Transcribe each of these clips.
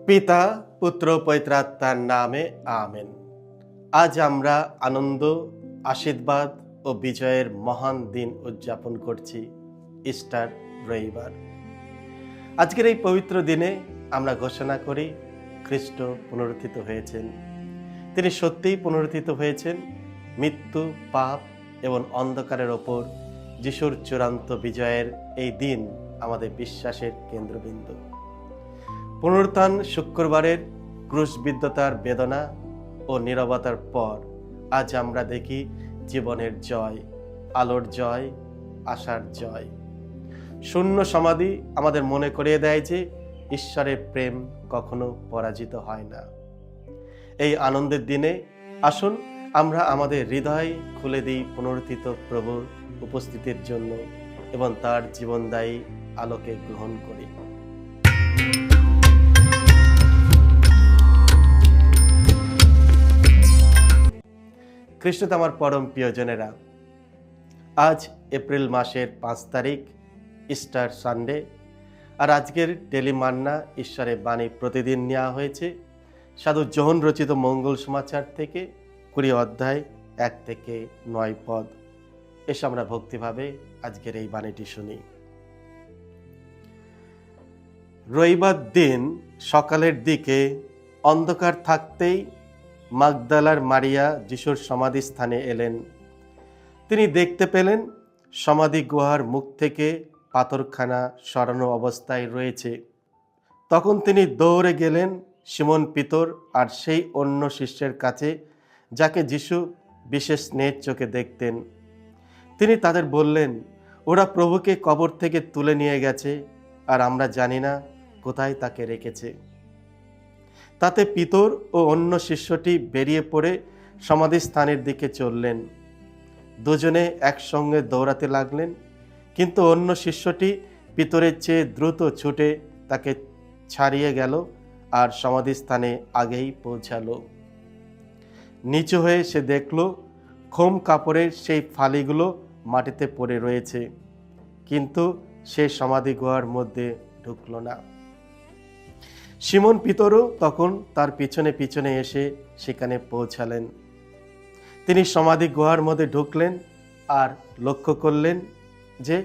পিতা পুত্র পবিত্রাত্মার নামে আমেন। আজ আমরা আনন্দ, আশীর্বাদ ও বিজয়ের মহান দিন উদযাপন করছি, ইস্টার রবিবার। আজকের এই পবিত্র দিনে আমরা ঘোষণা করি খ্রিস্ট পুনরুত্থিত হয়েছেন। তিনি সত্যিই পুনরুত্থিত হয়েছেন। মৃত্যু, পাপ এবং অন্ধকারের ওপর যিশুর চূড়ান্ত বিজয়ের এই দিন আমাদের বিশ্বাসের কেন্দ্রবিন্দু। পুনরুত্থান শুক্রবারের ক্রুশবিদ্ধতার বেদনা ও নীরবতার পর আজ আমরা দেখি জীবনের জয়, আলোর জয়, আশার জয়। শূন্য সমাধি আমাদের মনে করিয়ে দেয় যে ঈশ্বরের প্রেম কখনো পরাজিত হয় না। এই আনন্দের দিনে আসুন আমরা আমাদের হৃদয় খুলে দিই পুনরুত্থিত প্রভুর উপস্থিতির জন্য এবং তার জীবনদায়ী আলোকে গ্রহণ করি। খ্রিস্টতে আমার পরম প্রিয়জনেরা, আজ এপ্রিল মাসের 5 তারিখ, ইস্টার সানডে। আর আজকের ডেলি মান্না ঈশ্বরের বাণী প্রতিদিন নেওয়া হয়েছে সাধু যোহন রচিত মঙ্গল সমাচার থেকে 20 অধ্যায় 1 থেকে 9 পদ। এসে আমরা ভক্তিভাবে আজকের এই বাণীটি শুনি। রবিবার দিন সকালের দিকে অন্ধকার থাকতেই মাগদালার মারিয়া যিশুর সমাধিস্থানে এলেন। তিনি দেখতে পেলেন সমাধি গুহার মুখ থেকে পাথরখানা সরানো অবস্থায় রয়েছে। তখন তিনি দৌড়ে গেলেন সিমন পিতর আর সেই অন্য শিষ্যের কাছে যাকে যিশু বিশেষ স্নেহের চোখে দেখতেন। তিনি তাদের বললেন, ওরা প্রভুকে কবর থেকে তুলে নিয়ে গেছে আর আমরা জানি না কোথায় তাকে রেখেছে। তাতে পিতর ও অন্য শিষ্যটি বেরিয়ে পড়ে সমাধিস্থানের দিকে চললেন। দুজনে একসঙ্গে দৌড়াতে লাগলেন, কিন্তু অন্য শিষ্যটি পিতরের চেয়ে দ্রুত ছুটে তাকে ছাড়িয়ে গেল আর সমাধিস্থানে আগেই পৌঁছালো। নিচু হয়ে সে দেখল খোম কাপড়ের সেই ফালিগুলো মাটিতে পড়ে রয়েছে, কিন্তু সে সমাধি গুহার মধ্যে ঢুকল না। সিমন পিতরও তখন তার পিছনে পিছনে এসে সেখানে পৌঁছালেন। তিনি সমাধি গুহার মধ্যে ঢুকলেন আর লক্ষ্য করলেন যে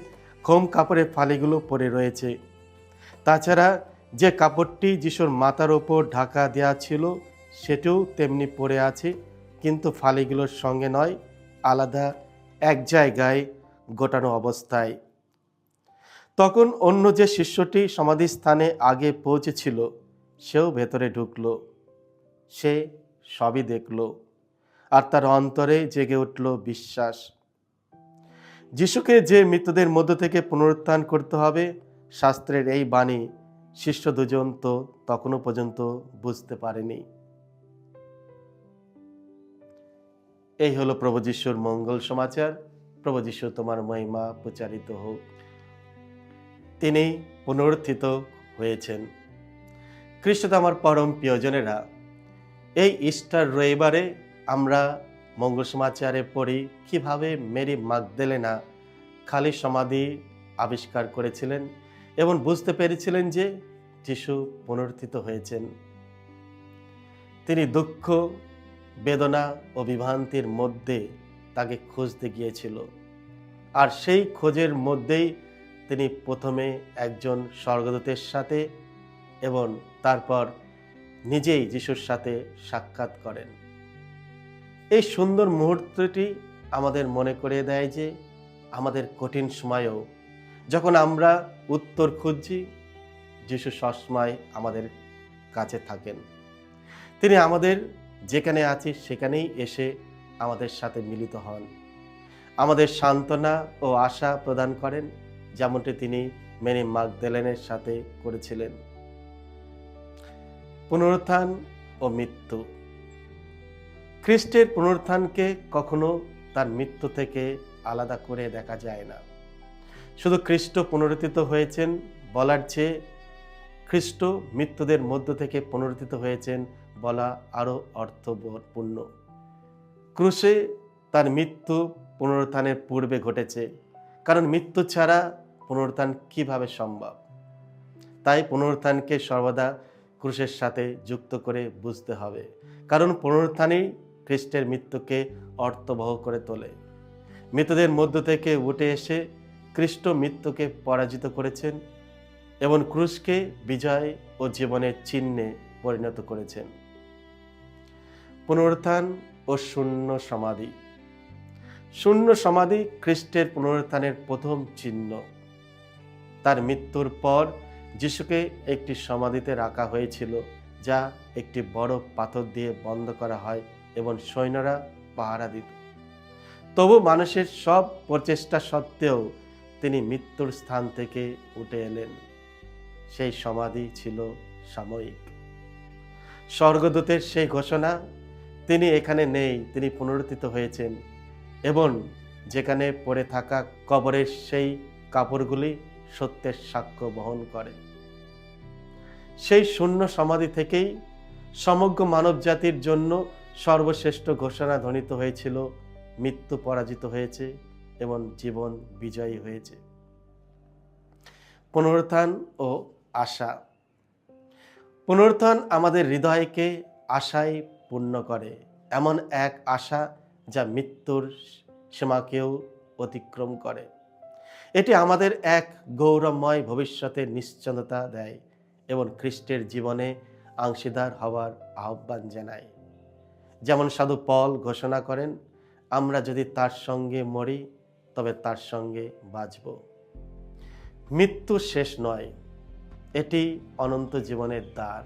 খোম কাপড়ের ফালিগুলো পড়ে রয়েছে। তাছাড়া যে কাপড়টি যিশুর মাথার ওপর ঢাকা দেওয়া ছিল সেটিও তেমনি পড়ে আছে, কিন্তু ফালিগুলোর সঙ্গে নয়, আলাদা এক জায়গায় গোটানো অবস্থায়। তখন অন্য যে শিষ্যটি সমাধিস্থানে আগে পৌঁছেছিল সেও ভেতরে ঢুকল। সে সবই দেখল আর তার অন্তরে জেগে উঠল বিশ্বাস। যিশুকে যে মৃতদের মধ্য থেকে পুনরুত্থান করতে হবে, শাস্ত্রের এই বাণী শিষ্য দুজন তো তখনও পর্যন্ত বুঝতে পারেনি। এই হলো প্রভু যিশুর মঙ্গল সমাচার। প্রভু যিশু তোমার মহিমা প্রচারিত হোক। তিনি পুনরুত্থিত হয়েছেন। খ্রিস্টতে আমার পরম প্রিয়জনেরা, এই ইস্টার রবিবারে আমরা মঙ্গল সমাচারে পড়ি কিভাবে মেরি মাগদলেনা খালি সমাধি আবিষ্কার করেছিলেন এবং বুঝতে পেরেছিলেন যে যিশু পুনরুত্থিত হয়েছেন। তিনি দুঃখ, বেদনা ও বিভ্রান্তির মধ্যে তাকে খুঁজতে গিয়েছিল, আর সেই খোঁজের মধ্যেই তিনি প্রথমে একজন স্বর্গদূতের সাথে এবং তারপর নিজেই যিশুর সাথে সাক্ষাৎ করেন। এই সুন্দর মুহূর্তটি আমাদের মনে করিয়ে দেয় যে আমাদের কঠিন সময়েও যখন আমরা উত্তর খুঁজছি, যিশু সবসময় আমাদের কাছে থাকেন। তিনি আমাদের যেখানে আছি সেখানেই এসে আমাদের সাথে মিলিত হন, আমাদের সান্ত্বনা ও আশা প্রদান করেন, যেমনটি তিনি মেরি মাগদলেনের সাথে করেছিলেন। পুনরুত্থান ও মৃত্যু। খ্রিস্টের পুনরুত্থানকে কখনো তার মৃত্যু থেকে আলাদা করে দেখা যায় না। শুধু খ্রিস্ট পুনরুত্থিত হয়েছেন বলার চেয়ে খ্রিস্ট মৃত্যুদের মধ্য থেকে পুনরুত্থিত হয়েছেন বলা আরও অর্থপূর্ণ। ক্রুশে তার মৃত্যু পুনরুত্থানের পূর্বে ঘটেছে, কারণ মৃত্যু ছাড়া পুনরুত্থান কিভাবে সম্ভব। তাই পুনরুত্থানকে সর্বদা ক্রুশের সাথে যুক্ত করে বুঝতে হবে, কারণ পুনরুত্থানই খ্রিস্টের মৃত্যুকে অর্থবহ করে তোলে। মৃতদের মধ্য থেকে উঠে এসে খ্রিস্ট মৃত্যুকে পরাজিত করেছেন এবং ক্রুশকে বিজয় ও জীবনের চিহ্নে পরিণত করেছেন। পুনরুত্থান ও শূন্য সমাধি। শূন্য সমাধি খ্রিস্টের পুনরুত্থানের প্রথম চিহ্ন। তার মৃত্যুর পর যিশুকে একটি সমাধিতে রাখা হয়েছিল, যা একটি বড় পাথর দিয়ে বন্ধ করা হয় এবং সৈন্যরা পাহারা দিত। তবু মানুষের সব প্রচেষ্টা সত্ত্বেও তিনি মৃত্যুর স্থান থেকে উঠে এলেন। সেই সমাধি ছিল সাময়িক। স্বর্গদূতের সেই ঘোষণা, তিনি এখানে নেই, তিনি পুনরুত্থিত হয়েছেন, এবং যেখানে পড়ে থাকা কবরের সেই কাপড়গুলি সত্যের সাক্ষ্য বহন করে। সেই শূন্য সমাধি থেকেই সমগ্র মানব জাতির জন্য সর্বশ্রেষ্ঠ ঘোষণা ধ্বনিত হয়েছিল, মৃত্যু পরাজিত হয়েছে এবং জীবন বিজয়ী হয়েছে। পুনরুত্থান ও আশা। পুনরুত্থান আমাদের হৃদয়কে আশায় পূর্ণ করে, এমন এক আশা যা মৃত্যুর সীমাকেও অতিক্রম করে। এটি আমাদের এক গৌরবময় ভবিষ্যতের নিশ্চয়তা দেয় এবং খ্রিস্টের জীবনে অংশীদার হওয়ার আহ্বান জানায়। যেমন সাধু পল ঘোষণা করেন, আমরা যদি তার সঙ্গে মরি তবে তার সঙ্গে বাঁচব। মৃত্যু শেষ নয়, এটি অনন্ত জীবনের দ্বার।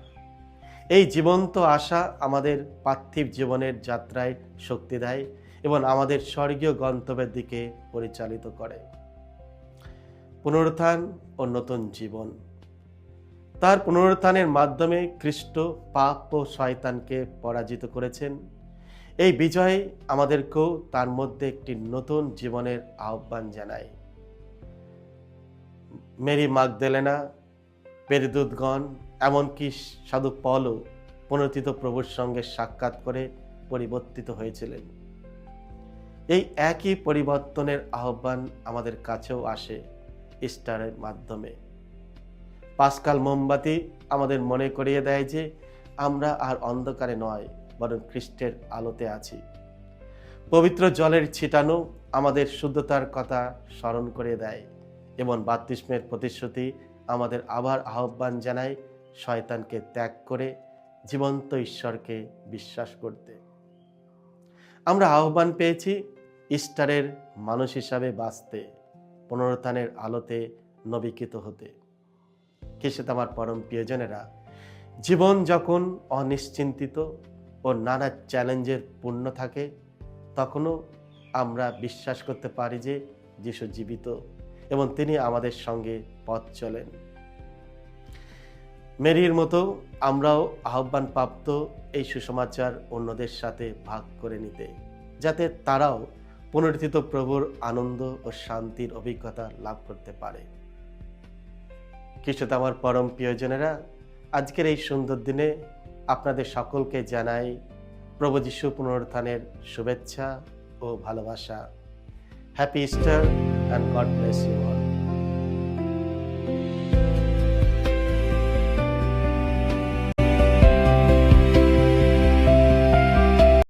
এই জীবন্ত আশা আমাদের পার্থিব জীবনের যাত্রায় শক্তি দেয় এবং আমাদের স্বর্গীয় গন্তব্যের দিকে পরিচালিত করে। পুনরুত্থান ও নতুন জীবন। তার পুনরুত্থানের মাধ্যমে খ্রিস্ট পাপ ও শয়তানকে পরাজিত করেছেন। এই বিজয় আমাদেরকেও তার মধ্যে একটি নতুন জীবনের আহ্বান জানায়। মেরি মাগদলেনা, প্রেরিতগণ, এমনকি সাধু পলও পুনরুত্থিত প্রভুর সঙ্গে সাক্ষাৎ করে পরিবর্তিত হয়েছিলেন। এই একই পরিবর্তনের আহ্বান আমাদের কাছেও আসে ইস্টারের মাধ্যমে। পাস্কাল মোমবাতি আমাদের মনে করিয়ে দেয় যে আমরা আর অন্ধকারে নয়, বরং খ্রিস্টের আলোতে আছি। পবিত্র জলের ছিটানো আমাদের শুদ্ধতার কথা স্মরণ করে দেয় এবং বাপ্তিস্মের প্রতিশ্রুতি আমাদের আবার আহ্বান জানায় শয়তানকে ত্যাগ করে জীবন্ত ঈশ্বরকে বিশ্বাস করতে। আমরা আহ্বান পেয়েছি ইস্টারের মানুষ হিসাবে বাঁচতে, পুনরুত্থানের আলোতে নবীকৃত হতে। খ্রিস্টে আমার পরম প্রিয়জনেরা, জীবন যখন অনিশ্চিন্তিত ও নানা চ্যালেঞ্জের পূর্ণ থাকে, তখনও আমরা বিশ্বাস করতে পারি যে যিশু জীবিত এবং তিনি আমাদের সঙ্গে পথ চলেন। মেরির মতো আমরাও আহ্বান প্রাপ্ত এই সুসমাচার অন্যদের সাথে ভাগ করে নিতে, যাতে তারাও পুনরুত্থিত প্রভুর আনন্দ ও শান্তির অভিজ্ঞতা লাভ করতে পারে। খ্রিস্টে আমার পরম প্রিয়জনেরা, আজকের এই সুন্দর দিনে আপনাদের সকলকে জানাই প্রভু যিশু পুনরুত্থানের শুভেচ্ছা ও ভালোবাসা। Happy Easter and God bless you all.